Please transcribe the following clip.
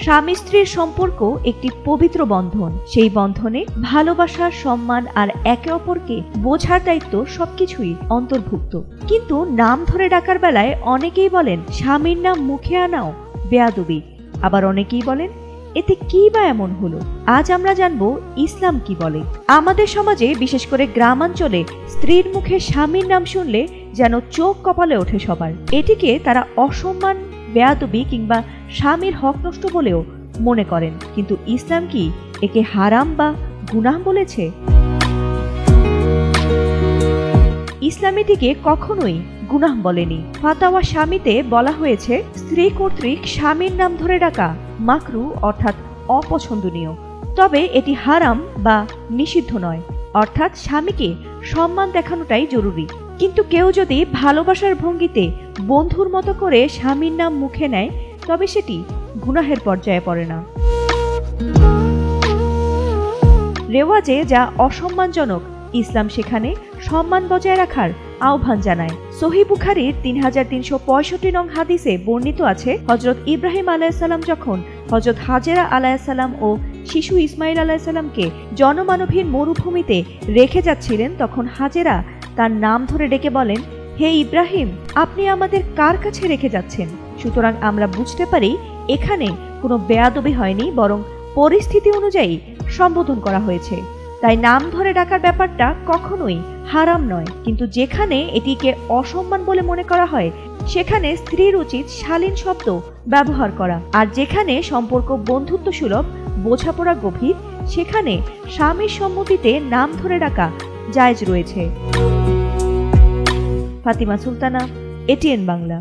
স্বামী স্ত্রীর সম্পর্ক একটি পবিত্র বন্ধন। সেই বন্ধনে ভালোবাসা, সম্মান আর একে অপরকে বোঝার দায়িত্ব সবকিছুই অন্তর্ভুক্ত। কিন্তু নাম ধরে ডাকার বেলায় অনেকেই বলেন স্বামীর নাম মুখে আনাও বেয়াদবি, আবার অনেকেই বলেন এতে কি বা এমন হলো। আজ আমরা জানবো ইসলাম কি বলে। আমাদের সমাজে, বিশেষ করে গ্রামাঞ্চলে, স্ত্রীর মুখে স্বামীর নাম শুনলে যেন চোখ কপালে ওঠে সবার। এটিকে তারা অসম্মান, বেয়াদবি কিংবা স্বামীর হক নষ্ট বলেও মনে করেন। কিন্তু ইসলাম কি একে হারাম বা গুনাহ বলেছে? ইসলাম এটিকে কখনোই গুনাহ বলেনি। ফাতাওয়া স্বামীতে বলা হয়েছে, স্ত্রী কর্তৃক স্বামীর নাম ধরে ডাকা মাকরু অর্থাৎ অপছন্দনীয়, তবে এটি হারাম বা নিষিদ্ধ নয়, অর্থাৎ স্বামীকে সম্মান দেখানোটাই জরুরি। কিন্তু কেউ যদি ভালোবাসার ভঙ্গিতে বন্ধুর মতো করে স্বামীর নাম মুখে নেয়, তবে সেটি গুনাহের পর্যায়ে পড়ে না। রেওয়াজে যা অসম্মানজনক, ইসলাম সেখানে সম্মান বজায় রাখার আহ্বান জানায়। সহিহ বুখারীর 3365 নং হাদিসে বর্ণিত আছে, হযরত ইব্রাহিম আলাইহিসসালাম যখন হযরত হাজেরা আলাইহিসসালাম ও শিশু ইসমাইল আলাইহিসসালামকে জনমানবহীন মরুভূমিতে রেখে যাচ্ছিলেন, তখন হাজেরা তার নাম ধরে ডেকে বলেন, হে ইব্রাহিম, আপনি আমাদের কার কাছে রেখে যাচ্ছেন? সুতরাং আমরা বুঝতে পারি এখানে কোনো বেয়াদবি হয়নি, বরং পরিস্থিতি অনুযায়ী সম্বোধন করা হয়েছে। তাই নাম ধরে ডাকার ব্যাপারটা কখনোই হারাম নয়, কিন্তু যেখানে এটিকে অসম্মান বলে মনে করা হয় সেখানে স্ত্রীর উচিত শালীন শব্দ ব্যবহার করা। আর যেখানে সম্পর্ক বন্ধুত্ব সুলভ, বোঝাপড়া গভীর, সেখানে স্বামীর সম্মতিতে নাম ধরে ডাকা জায়েজ রয়েছে। ফাতিমা সুলতানা, এটিএন বাংলা।